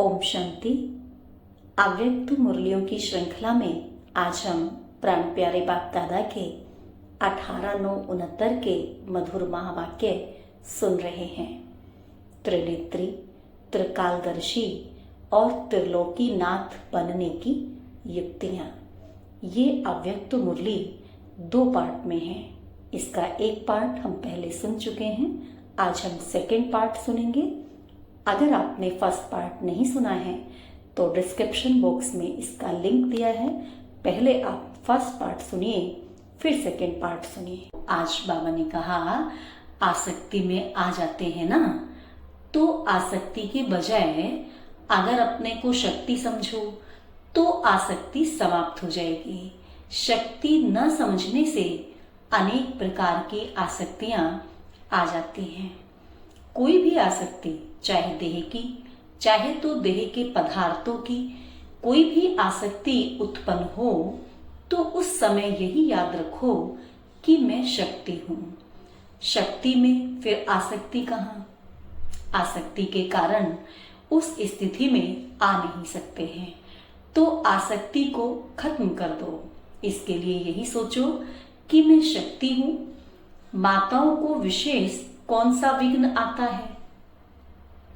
ओम शांति। अव्यक्त मुरलियों की श्रृंखला में आज हम प्राण प्यारे बाप दादा के 18/9/69 के मधुर महावाक्य सुन रहे हैं। त्रिनेत्री, त्रिकालदर्शी और त्रिलोकी नाथ बनने की युक्तियां। ये अव्यक्त मुरली 2 पार्ट में है। इसका एक पार्ट हम पहले सुन चुके हैं, आज हम सेकेंड पार्ट सुनेंगे। अगर आपने फर्स्ट पार्ट नहीं सुना है तो डिस्क्रिप्शन बॉक्स में इसका लिंक दिया है, पहले आप फर्स्ट पार्ट सुनिए फिर सेकेंड पार्ट सुनिए। आज बाबा ने कहा आसक्ति में आ जाते हैं ना, तो आसक्ति के बजाय अगर अपने को शक्ति समझो तो आसक्ति समाप्त हो जाएगी। शक्ति न समझने से अनेक प्रकार की आसक्तियां आ जाती हैं। कोई भी आसक्ति, चाहे देह की, चाहे तो देह के पदार्थों की, कोई भी आसक्ति उत्पन्न हो तो उस समय यही याद रखो कि मैं शक्ति हूं। शक्ति में फिर आसक्ति कहां? आसक्ति के कारण उस स्थिति में आ नहीं सकते हैं, तो आसक्ति को खत्म कर दो। इसके लिए यही सोचो कि मैं शक्ति हूं। माताओं को विशेष कौन सा विघ्न आता है?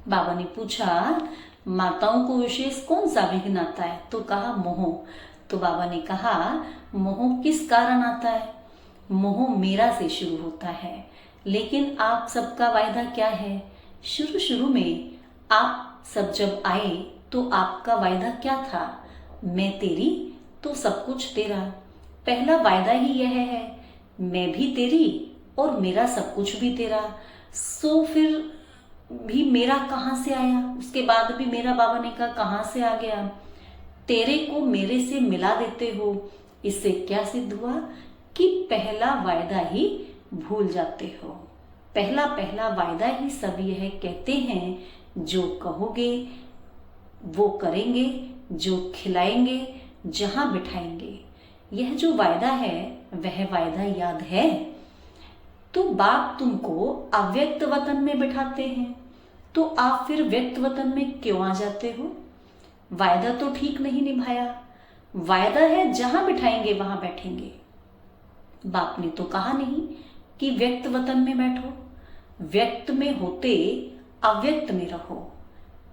बाबा ने पूछा माताओं को विशेष कौन सा विघ्न आता है? तो कहा मोह। तो बाबा ने कहा मोह किस कारण आता है? मोह मेरा से शुरू होता है। लेकिन आप सबका वायदा क्या है? शुरू में आप सब जब आए तो आपका वायदा क्या था? मैं तेरी तो सब कुछ तेरा। पहला वायदा ही यह है, मैं भी तेरी और मेरा सब कुछ भी तेरा। सो फिर भी मेरा कहां से आया? उसके बाद भी मेरा बाबा ने कहा कहां से आ गया? तेरे को मेरे से मिला देते हो। इससे क्या सिद्ध हुआ कि पहला वायदा ही भूल जाते हो। पहला वायदा ही सब यह कहते हैं, जो कहोगे वो करेंगे, जो खिलाएंगे, जहां बिठाएंगे। यह जो वायदा है वह वायदा याद है। तो बाप तुमको अव्यक्त वतन में बिठाते हैं, तो आप फिर व्यक्त वतन में क्यों आ जाते हो? वायदा तो ठीक नहीं निभाया। वायदा है जहां बिठाएंगे वहां बैठेंगे। बाप ने तो कहा नहीं कि व्यक्त वतन में बैठो। व्यक्त में होते अव्यक्त में रहो।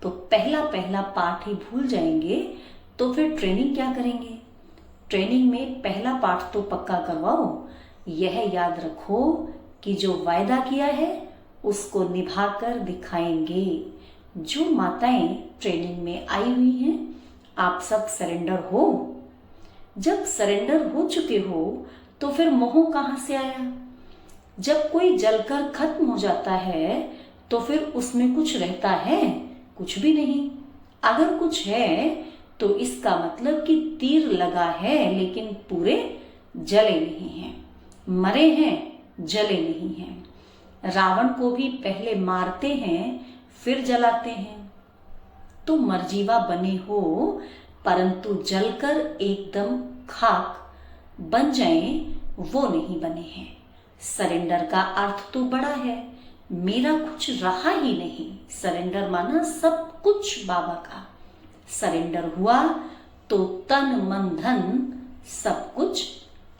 तो पहला पाठ ही भूल जाएंगे तो फिर ट्रेनिंग क्या करेंगे? ट्रेनिंग में पहला पाठ तो पक्का करवाओ। यह याद रखो कि जो वायदा किया है उसको निभाकर दिखाएंगे। जो माताएं ट्रेनिंग में आई हुई हैं, आप सब सरेंडर हो। जब सरेंडर हो चुके हो तो फिर मोह कहां से आया? जब कोई जलकर खत्म हो जाता है तो फिर उसमें कुछ रहता है? कुछ भी नहीं। अगर कुछ है तो इसका मतलब कि तीर लगा है लेकिन पूरे जले नहीं हैं, मरे हैं, जले नहीं हैं। रावण को भी पहले मारते हैं फिर जलाते हैं। तो मरजीवा बने हो परंतु जलकर एकदम खाक बन जाएं, वो नहीं बने हैं। सरेंडर का अर्थ तो बड़ा है, मेरा कुछ रहा ही नहीं। सरेंडर माना सब कुछ बाबा का। सरेंडर हुआ तो तन मन धन सब कुछ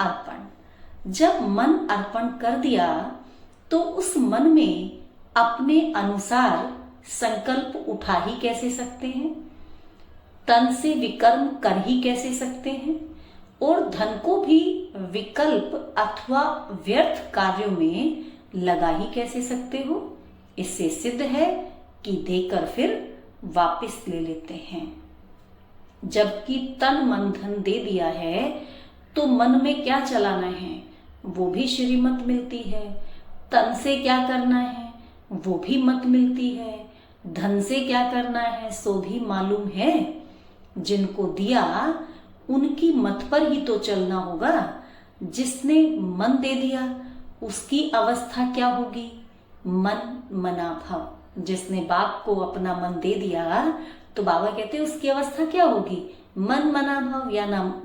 अर्पण। जब मन अर्पण कर दिया तो उस मन में अपने अनुसार संकल्प उठा ही कैसे सकते हैं? तन से विकर्म कर ही कैसे सकते हैं? और धन को भी विकल्प अथवा व्यर्थ कार्यों में लगा ही कैसे सकते हो? इससे सिद्ध है कि देकर फिर वापस ले लेते हैं। जबकि तन मन धन दे दिया है तो मन में क्या चलाना है वो भी श्रीमत मिलती है। तन से क्या करना है वो भी मत मिलती है। धन से क्या करना है सो भी मालूम है। जिनको दिया उनकी मत पर ही तो चलना होगा। जिसने मन दे दिया उसकी अवस्था क्या होगी? मन मना भाव। जिसने बाप को अपना मन दे दिया तो बाबा कहते हैं उसकी अवस्था क्या होगी? मन मना भाव,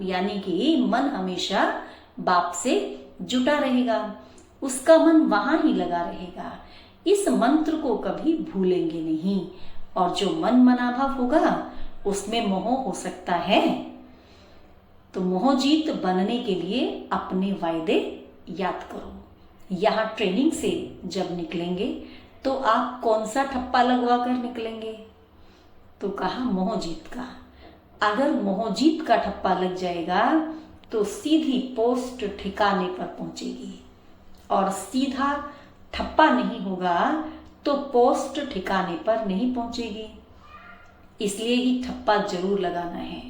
यानी कि मन हमेशा बाप से जुटा रहेगा। उसका मन वहां ही लगा रहेगा। इस मंत्र को कभी भूलेंगे नहीं। और जो मन मनाभाव होगा उसमें मोह हो सकता है। तो मोहजीत बनने के लिए अपने वायदे याद करो। यहाँ ट्रेनिंग से जब निकलेंगे तो आप कौन सा ठप्पा लगवा कर निकलेंगे? तो कहा मोहजीत का। अगर मोहजीत का ठप्पा लग जाएगा तो सीधी पोस्ट ठिकाने पर पहुंचेगी, और सीधा ठप्पा नहीं होगा तो पोस्ट ठिकाने पर नहीं पहुंचेगी। इसलिए ही ठप्पा जरूर लगाना है।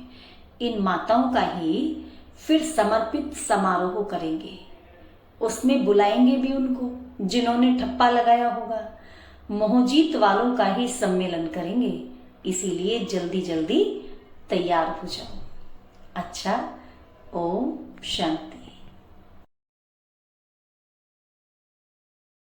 इन माताओं का ही फिर समर्पित समारोह करेंगे, उसमें बुलाएंगे भी उनको जिन्होंने ठप्पा लगाया होगा। मोहजीत वालों का ही सम्मेलन करेंगे, इसीलिए जल्दी जल्दी तैयार हो जाओ। अच्छा, ओम शांति।